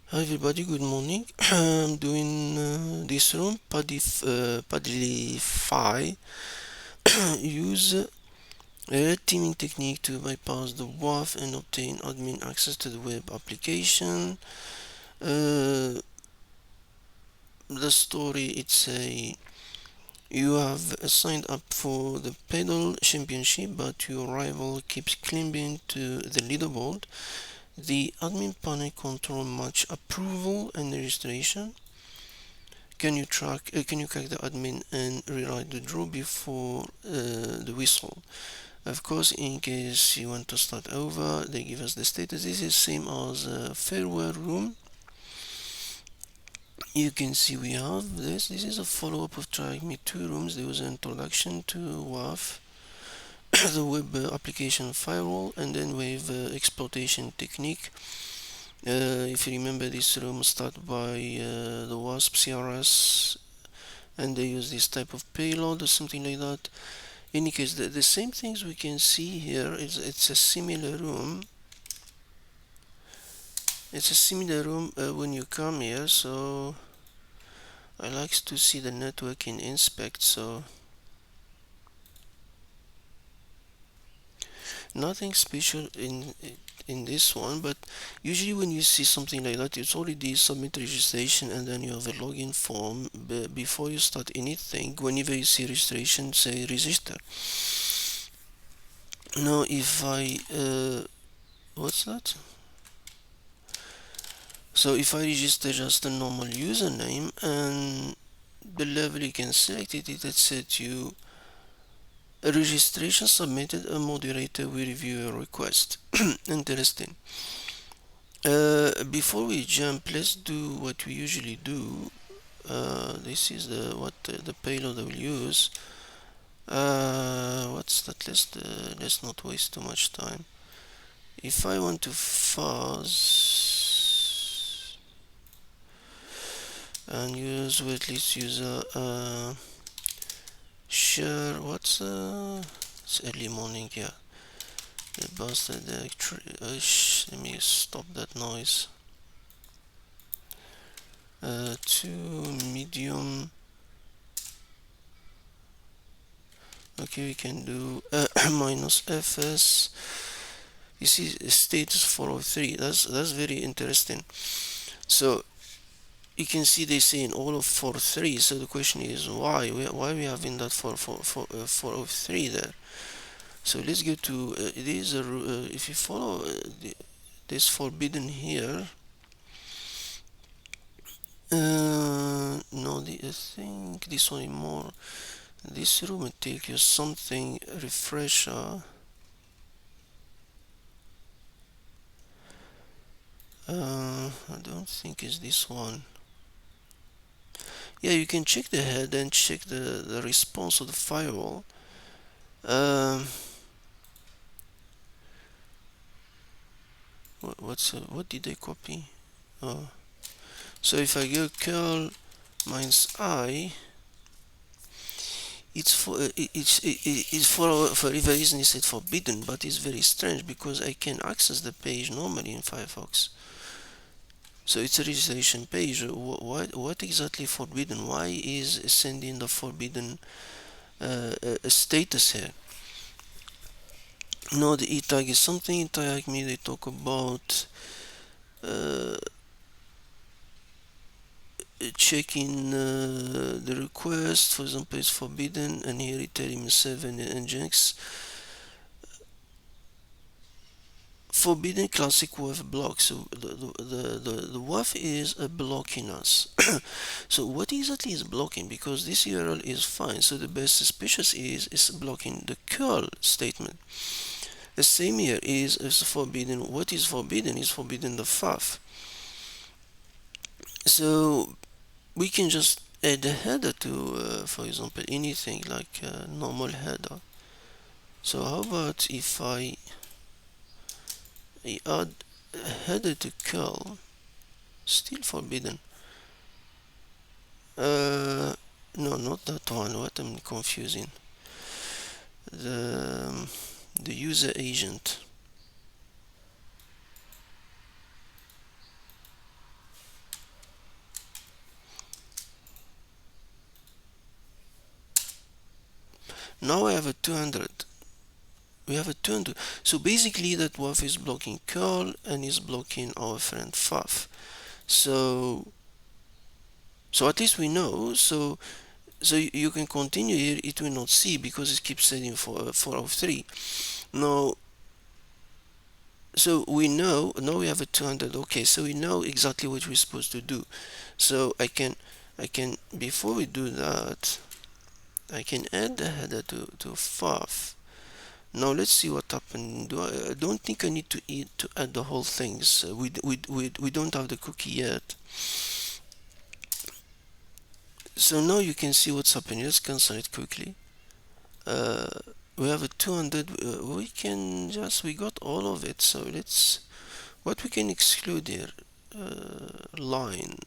Hi everybody, good morning. I'm doing this room, Padelify. Use a red teaming technique to bypass the WAF and obtain admin access to the web application. The story, it's a you have signed up for the Padel Championship, but your rival keeps climbing to the leaderboard. The admin panel control match approval and registration. Can you crack the admin and rewrite the draw before the whistle? Of course, in case you want to start over, they give us the status. This is same as farewell room. You can see we have this. This is a follow-up of TryHackMe 2 rooms. There was an introduction to WAF, the web application firewall, and then we have exploitation technique. If you remember, this room started by the WASP CRS, and they use this type of payload or something like that. In any case, the same things we can see here is it's a similar room. It's a similar room when you come here, so I like to see the network in inspect. So nothing special in this one, but usually when you see something like that, it's already submit registration and then you have a login form. Before you start anything, whenever you see registration, say register. Now if I what's that? So if I register just a normal username and the level you can select it, it said you a registration submitted, a moderator will review your request. Interesting. Before we jump, let's do what we usually do. This is the payload I will use. What's that? Let's not waste too much time. If I want to fuzz and use, well, let's use a share. It's early morning, yeah. The bastard let me stop that noise. To medium. Okay, we can do minus fs. You see status 403. That's very interesting. So you can see they say in all of 403. So the question is why we having that 403 there. So let's go to it is a if you follow this forbidden here. No, I think this one is more. This room will take you something refresher. I don't think it's this one. Yeah, you can check the head and check the response of the firewall. What did I copy? Oh, so if I go curl minus I, it's for a reason is it forbidden, but it's very strange because I can access the page normally in Firefox. So it's a registration page. What exactly forbidden? Why is sending the forbidden status here? No, the e-tag is something in TryHackMe they talk about uh, checking the request. For example, it's forbidden, and here Ethereum 7 and Nginx. Forbidden classic WAF block. So the WAF is blocking us. So what exactly is blocking? Because this URL is fine. So the best suspicious is blocking the curl statement. The same here is forbidden. What is forbidden is forbidden the FAF. So we can just add a header to, for example, anything like a normal header. So how about if I add a header to curl? Still forbidden. No, not that one. What I'm confusing. The the user agent. Now I have a 200. We have a 200. So basically that WAF is blocking curl and is blocking our friend FAF. So at least we know. So you can continue here. It will not see because it keeps setting for 403. Now, so we know. Now we have a 200. Okay, so we know exactly what we're supposed to do. So I can before we do that, I can add the header to FAF. Now let's see what happened. I don't think I need to add the whole things. We don't have the cookie yet. So now you can see what's happening. Let's cancel it quickly. We have a 200. We got all of it. So what we can exclude here. Line.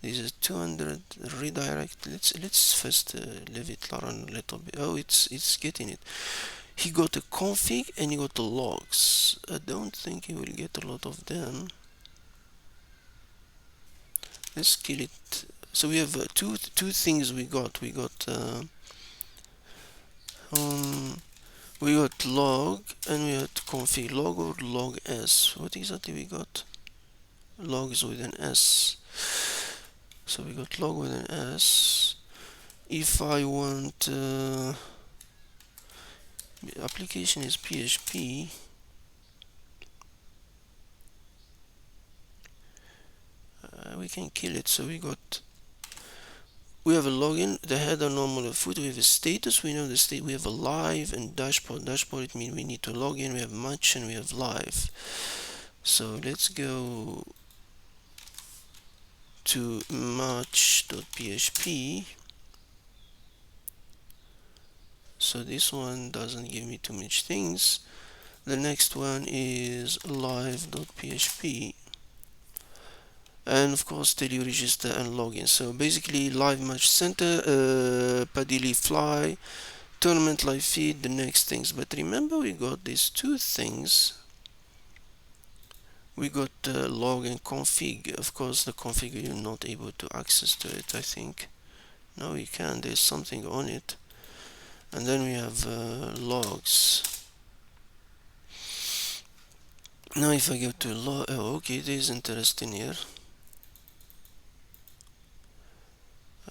This is 200 redirect. Let's first leave it run a little bit. Oh, it's getting it. He got a config and he got the logs. I don't think he will get a lot of them. Let's kill it. So we have two things we got. We got log and we got config. Log or log s. What exactly we got? Logs with an s. So we got log with an s. If I want application is PHP. We can kill it. So we have a login, the header, normal, foot. We have a status. We know the state. We have a live and dashboard. Dashboard, it means we need to log in. We have match and we have live. So let's go to match.php. So this one doesn't give me too much things. The next one is live.php. And of course till you register and login. So basically live match center, Padelify, tournament live feed, the next things. But remember we got these two things. We got log and config. Of course the config you're not able to access to it, I think. No, we can. There's something on it. And then we have logs. Now if I go to log, oh, okay, there's interesting here.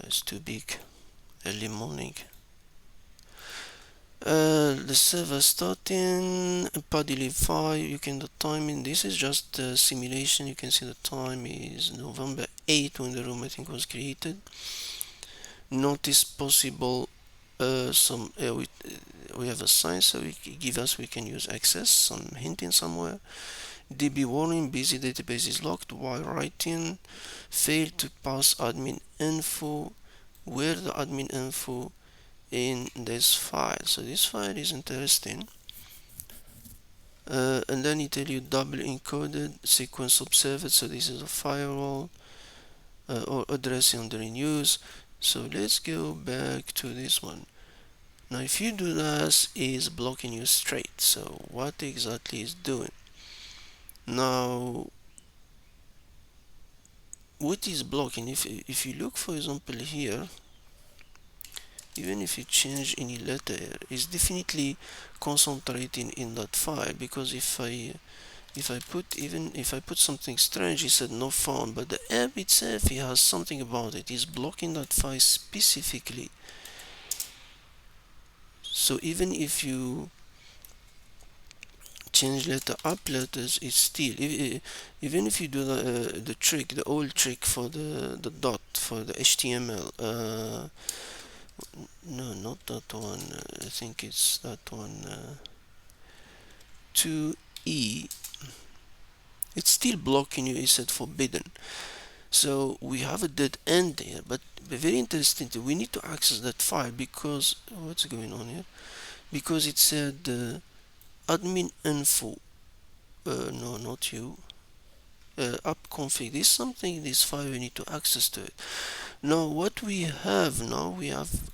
It's too big. Early morning. The server starting, Padelify, you can the timing. This is just a simulation. You can see the time is November 8 when the room I think was created. Notice possible we have a sign, so we can use access, some hinting somewhere. DB warning, busy database is locked while writing, failed to pass admin info. Where the admin info in this file? So this file is interesting. And then it tell you double encoded sequence observed. So this is a firewall or address under in use. So let's go back to this one. Now if you do this, is blocking you straight. So what exactly is doing? Now what is blocking? If you look for example here, even if you change any letter here, it's definitely concentrating in that file, because if I put something strange, it said no found, but the app itself, it has something about it. It's blocking that file specifically. So even if you change letter up letters, it's still, even if you do the trick, the old trick for the dot for the HTML, no, not that one, I think it's that one, 2E, it's still blocking you. It said forbidden. So we have a dead end there, but very interesting, we need to access that file, because what's going on here? Because it said admin info, no, not you, app config. This is something, this file, we need to access to it. Now what we have now,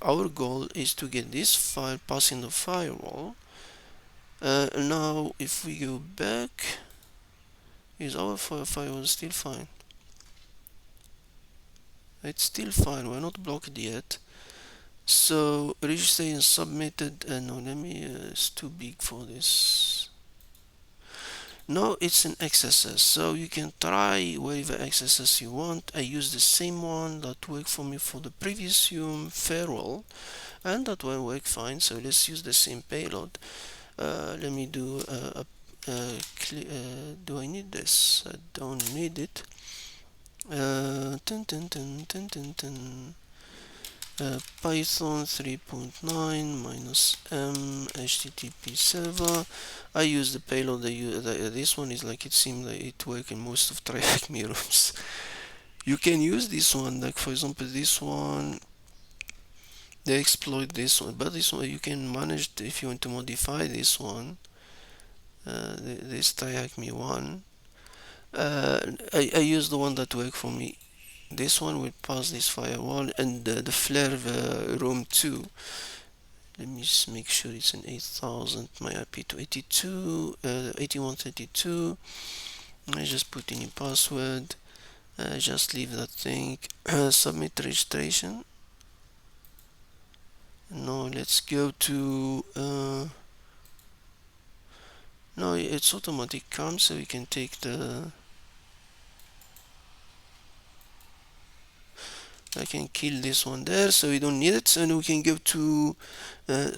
our goal is to get this file passing the firewall. Now if we go back, is our firewall still fine? It's still fine, we're not blocked yet. So register and submitted. No, let me. It's too big for this. No, it's an XSS, so you can try whatever XSS you want. I use the same one that worked for me for the previous firewall, and that one worked fine. So let's use the same payload. Let me do do I need this? I don't need it. Tin, tin, tin, tin, tin, tin. Python 3.9 minus m http server. I use the payload. This one is like, it seems like it works in most of TryHackMe rooms. You can use this one, like for example this one. They exploit this one, but this one you can manage if you want to modify this one. This TryHackMe one. I use the one that worked for me. This one will pass this firewall, and the flare room too. Let me just make sure it's an 8000. My IP to 8132. I just put in a password. Just leave that thing. Submit registration. No, let's go to. No, it's automatic come, so we can take the. I can kill this one there, so we don't need it. And we can go to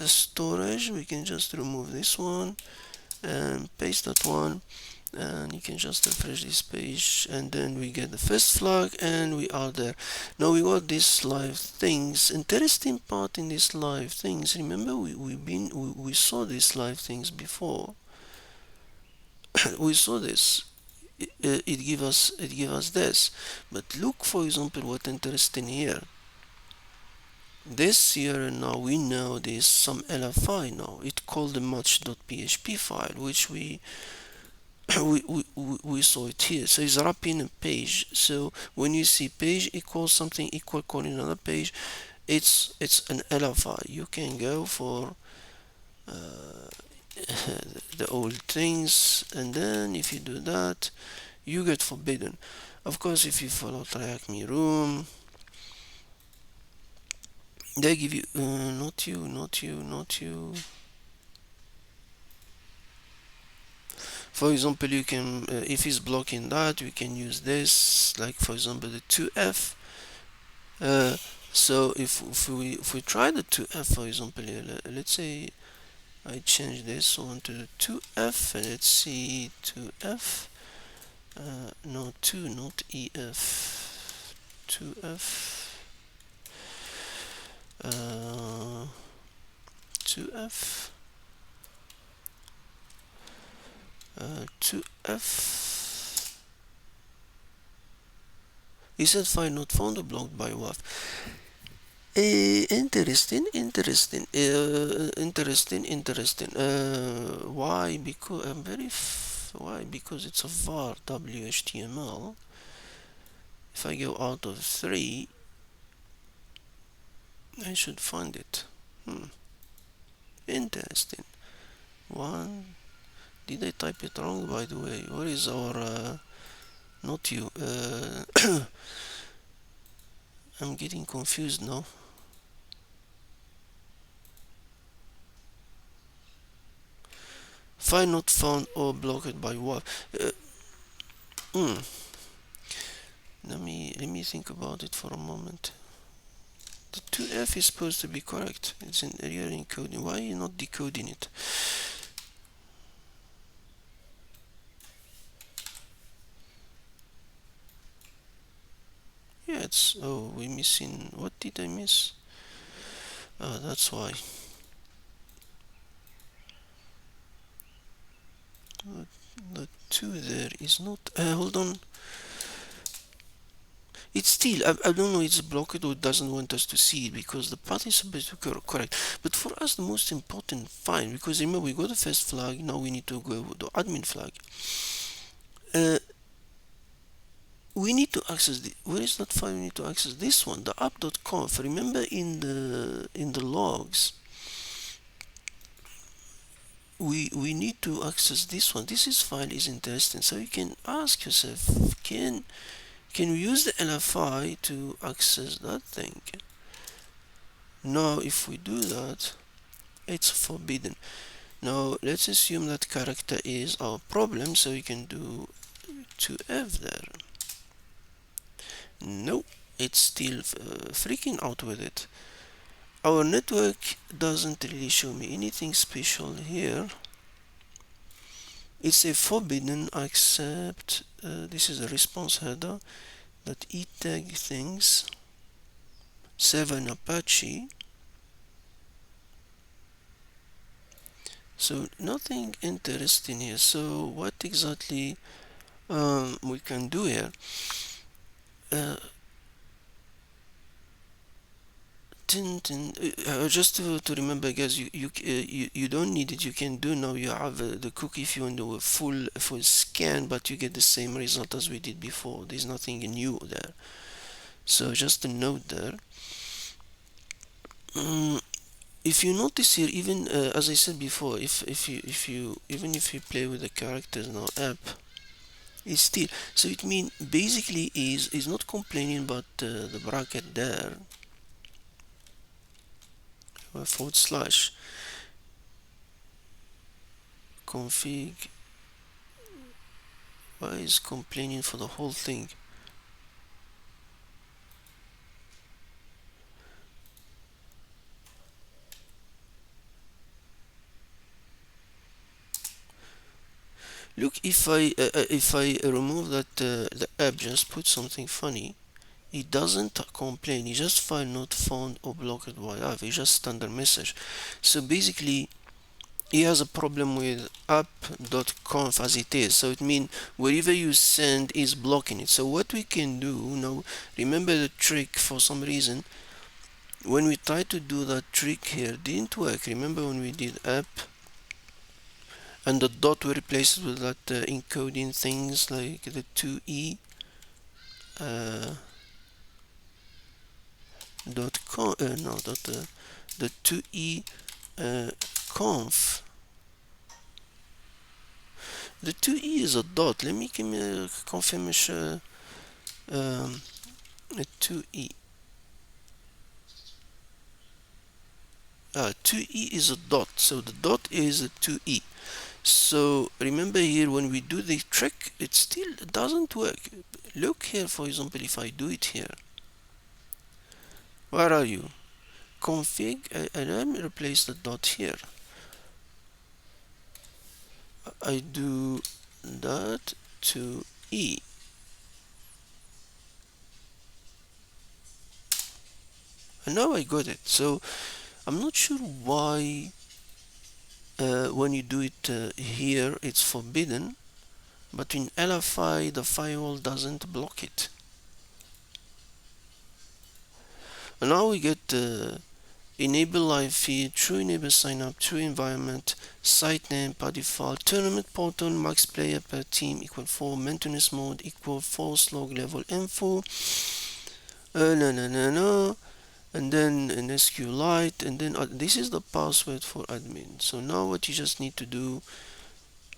storage. We can just remove this one and paste that one, and you can just refresh this page, and then we get the first flag, and we are there. Now we got these live things. Interesting part in these live things. Remember, we saw these live things before. We saw this. It give us this. But look, for example, what interesting here. This here now we know there's some LFI now. It called the match.php file, which we saw it here. So it's wrapping a page. So when you see page equals something equal calling another page, it's an LFI. You can go for the old things, and then if you do that, you get forbidden. Of course, if you follow TryHackMe room, they give you not you, not you, not you. For example, you can if it's blocking that, we can use this, like for example the 2f. So if we try the 2f, for example, let's say I change this one to the 2f, and let's see 2f. No, 2, not ef. 2f. 2f. 2f. He said file not found or blocked by WAF. Interesting, interesting, interesting. Why? Because I'm very. Why? Because it's a var WHTML. If I go out of 3, I should find it. Interesting. 1. Did I type it wrong, by the way? Where is our. Not you. I'm getting confused now. File not found or blocked by WAF. Let me think about it for a moment. The 2f is supposed to be correct. It's in error encoding. Why are you not decoding it? Yeah, it's. Oh, we're missing. What did I miss? Oh, that's why. The 2 there is not. Hold on. It's still, I don't know, it's blocked or it doesn't want us to see it because the path is supposed to be correct. But for us, the most important file, because remember we got the first flag, now we need to go with the admin flag. We need to access where is that file? We need to access this one, the app.conf. Remember in the logs, we need to access this one. This file is interesting, so you can ask yourself, can we use the LFI to access that thing? Now if we do that, it's forbidden. Now let's assume that character is our problem, so we can do 2F there. No, it's still freaking out with it. Our network doesn't really show me anything special here. It's a forbidden, except this is a response header that e-tag things, 7 Apache. So nothing interesting here. So what exactly we can do here? Just to remember, guys, you don't need it. You can do now. You have the cookie if you want to do a full scan, but you get the same result as we did before. There's nothing new there. So just a note there. If you notice here, even as I said before, if you even if you play with the characters now, app is still. So it means basically is not complaining about the bracket there. / config. Why is complaining for the whole thing? Look, if I remove that the app just put something funny, it doesn't complain. It just file not found or blocked by app. It's just standard message. So basically, he has a problem with app.conf as it is. So it means wherever you send is blocking it. So what we can do now, remember the trick for some reason, when we try to do that trick here, didn't work. Remember when we did app and the dot were replaced with that encoding things like the 2e dot com, no, dot the 2e conf. The 2e is a dot. Let me give me a confirmation. A 2e. 2e is a dot, so the dot is a 2e. So remember here when we do the trick, it still doesn't work. Look here, for example, if I do it here. Where are you? Config, and let me replace the dot here. I do that to E. And now I got it. So I'm not sure why when you do it here it's forbidden, but in LFI the firewall doesn't block it. And now we get enable live feed, true enable sign up, true environment, site name, par default, tournament portal, max player per team equal 4, maintenance mode equal false log level info, no, and then an SQLite, and then this is the password for admin. So now what you just need to do,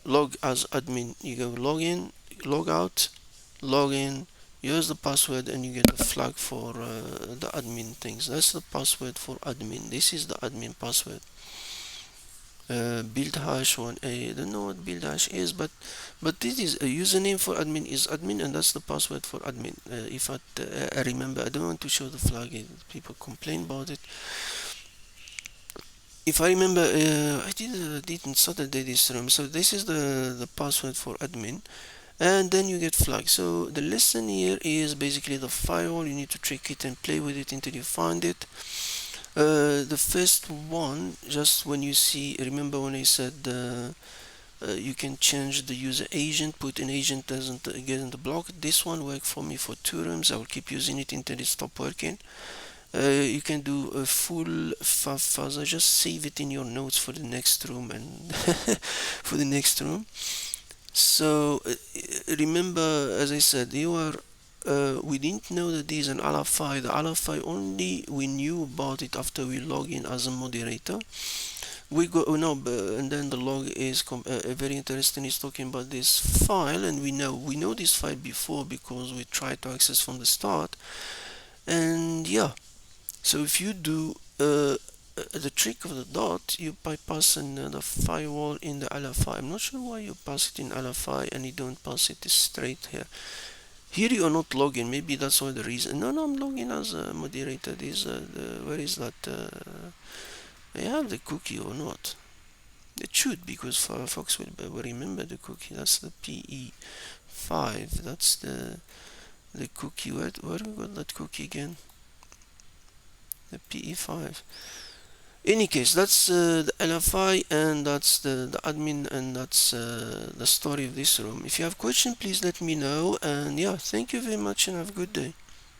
log as admin, you go log in, log out, log in, use the password, and you get a flag for the admin things. That's the password for admin. This is the admin password. Build hash 1a. I don't know what build hash is, but this is a username for admin is admin, and that's the password for admin. If I remember, I don't want to show the flag. People complain about it. If I remember, I did on Saturday this room. So this is the password for admin. And then you get flag. So the lesson here is basically the firewall. You need to trick it and play with it until you find it. The first one, just when you see, remember when I said you can change the user agent, put an agent doesn't get in the block. This one worked for me for 2 rooms. I will keep using it until it stops working. You can do a full fuzz. Just save it in your notes for the next room and for the next room. So remember, as I said, we didn't know that there is an LFI. The LFI only we knew about it after we log in as a moderator. We go and then the log is very interesting. It's talking about this file, and we know this file before because we tried to access from the start. And yeah, so if you do the trick of the dot, you bypass the firewall in the LFI. I'm not sure why you pass it in LFI and you don't pass it straight here. Here you are not logging. Maybe that's why the reason. No, I'm logging as a moderator. Where is that? I have the cookie or not? It should, because Firefox will remember the cookie. That's the PE5. That's the cookie. Where we got that cookie again? The PE5. Any case, that's the LFI, and that's the admin, and that's the story of this room. If you have questions, please let me know. And yeah, thank you very much and have a good day.